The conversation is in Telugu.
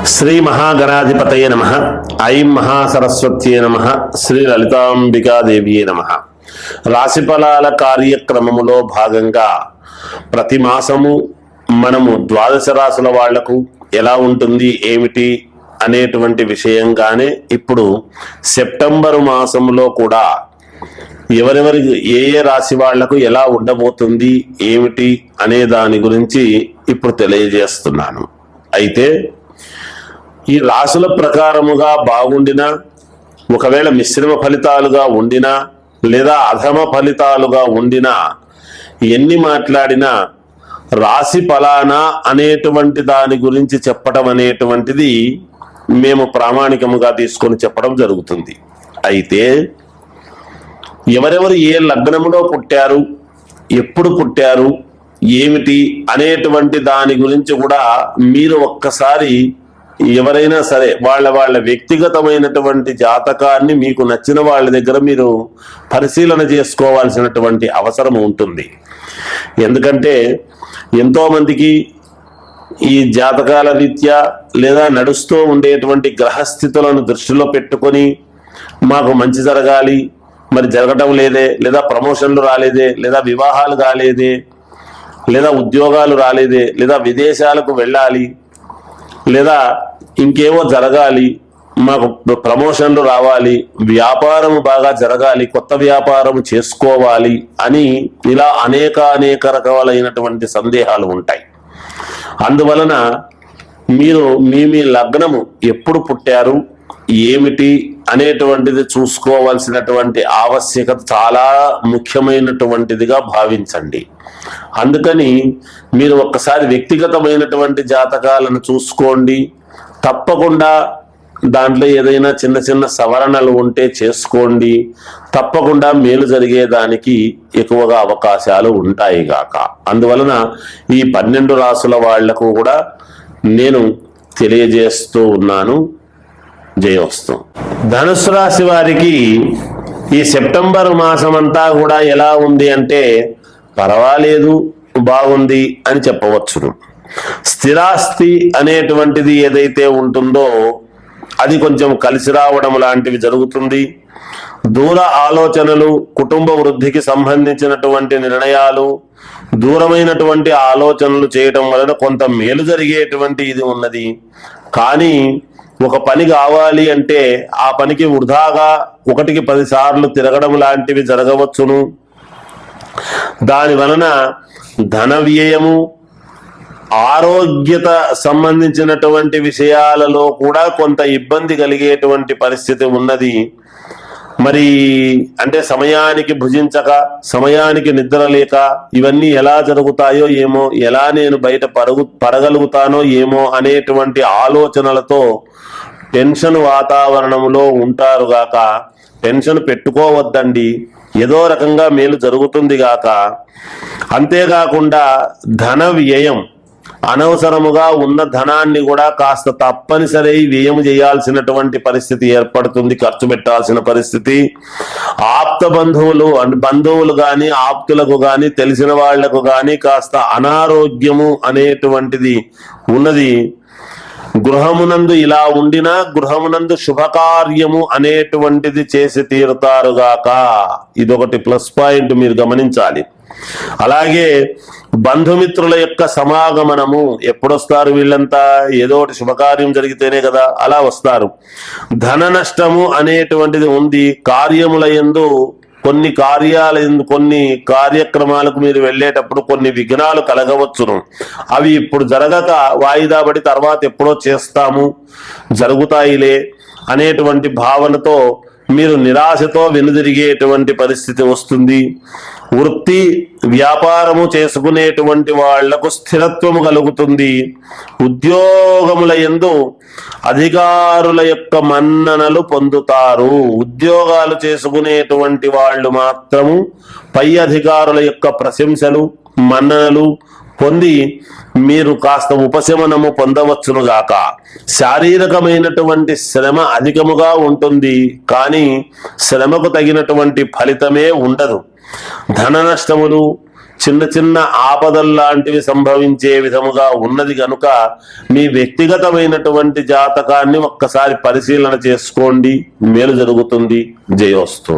శ్రీ మహాగణాధిపతయ నమః. ఐం మహాసరస్వత్యే నమః. శ్రీ లలితాంబికాదేవియే నమః. రాశిఫలాల కార్యక్రమములో భాగంగా ప్రతి మాసము మనము ద్వాదశ రాశుల వాళ్లకు ఎలా ఉంటుంది ఏమిటి అనేటువంటి విషయంగానే ఇప్పుడు సెప్టెంబరు మాసంలో కూడా ఎవరెవరి ఏ రాశి వాళ్లకు ఎలా ఉండబోతుంది ఏమిటి అనే దాని గురించి ఇప్పుడు తెలియజేస్తున్నాను. అయితే ఈ రాశుల ప్రకారముగా బాగుండినా, ఒకవేళ మిశ్రమ ఫలితాలుగా ఉండినా లేదా అధమ ఫలితాలుగా ఉండినా, ఎన్ని మాట్లాడినా రాశి ఫలానా అనేటువంటి దాని గురించి చెప్పటం అనేటువంటిది మేము ప్రామాణికముగా తీసుకొని చెప్పడం జరుగుతుంది. అయితే ఎవరెవరు ఏ లగ్నములో పుట్టారు, ఎప్పుడు పుట్టారు, ఏమిటి అనేటువంటి దాని గురించి కూడా మీరు ఒక్కసారి ఎవరైనా సరే వాళ్ళ వ్యక్తిగతమైనటువంటి జాతకాన్ని మీకు నచ్చిన వాళ్ళ దగ్గర మీరు పరిశీలన చేసుకోవాల్సినటువంటి అవసరం ఉంటుంది. ఎందుకంటే ఎంతో మందికి ఈ జాతకాల రీత్యా లేదా నడుస్తూ ఉండేటువంటి గ్రహస్థితులను దృష్టిలో పెట్టుకొని మాకు మంచి జరగాలి, మరి జరగటం లేదే, లేదా ప్రమోషన్లు రాలేదే, లేదా వివాహాలు కాలేదే, లేదా ఉద్యోగాలు రాలేదే, లేదా విదేశాలకు వెళ్ళాలి, లేదా ఇంకేవో జరగాలి, మాకు ప్రమోషన్లు రావాలి, వ్యాపారం బాగా జరగాలి, కొత్త వ్యాపారం చేసుకోవాలి అని ఇలా అనేక రకాలైనటువంటి సందేహాలు ఉంటాయి. అందువలన మీరు మీ లగ్నము ఎప్పుడు పుట్టారు ఏమిటి అనేటువంటిది చూసుకోవాల్సినటువంటి ఆవశ్యకత చాలా ముఖ్యమైనటువంటిదిగా భావించండి. అందుకని మీరు ఒక్కసారి వ్యక్తిగతమైనటువంటి జాతకాలను చూసుకోండి. తప్పకుండా దాంట్లో ఏదైనా చిన్న సవరణలు ఉంటే చేసుకోండి. తప్పకుండా మేలు జరిగేదానికి ఎక్కువగా అవకాశాలు ఉంటాయి గాక. అందువలన ఈ 12 రాసుల వాళ్లకు కూడా నేను తెలియజేస్తూ ఉన్నాను. జయోస్తు. ధనుసు రాశి వారికి ఈ సెప్టెంబర్ మాసం అంతా కూడా ఎలా ఉంది అంటే పర్వాలేదు, బాగుంది అని చెప్పవచ్చును. స్థిరాస్తి అనేటువంటిది ఏదైతే ఉంటుందో అది కొంచెం కలిసి రావడం లాంటివి జరుగుతుంది. దూర ఆలోచనలు, కుటుంబ వృద్ధికి సంబంధించినటువంటి నిర్ణయాలు, దూరమైనటువంటి ఆలోచనలు చేయటం వలన కొంత మేలు జరిగేటువంటి ఇది ఉన్నది. కానీ ఒక పని కావాలి అంటే ఆ పనికి వృధాగా 1కి 10 సార్లు తిరగడం లాంటివి జరగవచ్చును. దాని వలన ధన వ్యయము, ఆరోగ్యత సంబంధించినటువంటి విషయాలలో కూడా కొంత ఇబ్బంది కలిగేటువంటి పరిస్థితి ఉన్నది. మరి అంటే సమయానికి భుజించక, సమయానికి నిద్ర లేక ఇవన్నీ ఎలా జరుగుతాయో ఏమో, ఎలా నేను బయట పడగలుగుతానో ఏమో అనేటువంటి ఆలోచనలతో టెన్షన్ వాతావరణంలో ఉంటారు గాక. టెన్షన్ పెట్టుకోవద్దండి, ఏదో రకంగా మేలు జరుగుతుంది గాక. అంతేకాకుండా ధన వ్యయం, అనవసరముగా ఉన్న ధనాన్ని కూడా కాస్త తప్పనిసరి వ్యయం చేయాల్సినటువంటి పరిస్థితి ఏర్పడుతుంది, ఖర్చు పెట్టాల్సిన పరిస్థితి. ఆప్త బంధువులు గాని, ఆప్తులకు గాని, తెలిసిన వాళ్లకు గాని కాస్త అనారోగ్యము అనేటువంటిది ఉన్నది. గృహమునందు ఇలా ఉండినా గృహమునందు శుభకార్యము అనేటువంటిది చేసి తీరుతారుగాక. ఇదొకటి ప్లస్ పాయింట్ మీరు గమనించాలి. అలాగే బంధుమిత్రుల యొక్క సమాగమనము, ఎప్పుడొస్తారు వీళ్ళంతా? ఏదో ఒకటి శుభకార్యం జరిగితేనే కదా అలా వస్తారు. ధన నష్టము అనేటువంటిది ఉంది. కార్యముల యందు కొన్ని కార్యక్రమాలకు మీరు వెళ్ళేటప్పుడు కొన్ని విఘ్నాలు కలగవచ్చును. అవి ఇప్పుడు జరగక వాయిదా పడి తర్వాత ఎప్పుడో చేస్తాము, జరుగుతాయిలే అనేటువంటి భావనతో మీరు నిరాశతో వెనుదిరిగేటువంటి పరిస్థితి వస్తుంది. వృత్తి వ్యాపారము చేసుకునేటువంటి వాళ్లకు స్థిరత్వము కలుగుతుంది. ఉద్యోగముల యందు అధికారుల యొక్క మన్ననలు పొందుతారు. ఉద్యోగాలు చేసుకునేటువంటి వాళ్ళు మాత్రము పై అధికారుల యొక్క ప్రశంసలు, మన్ననలు పొంది మీరు కాస్త ఉపశమనము పొందవచ్చునుగాక. శారీరకమైనటువంటి శ్రమ అధికముగా ఉంటుంది, కానీ శ్రమకు తగినటువంటి ఫలితమే ఉండదు. ధన నష్టములు, చిన్న చిన్న ఆపదల్లాంటివి సంభవించే విధముగా ఉన్నది కనుక మీ వ్యక్తిగతమైనటువంటి జాతకాన్ని ఒక్కసారి పరిశీలన చేసుకోండి, మేలు జరుగుతుంది. జయోస్తు.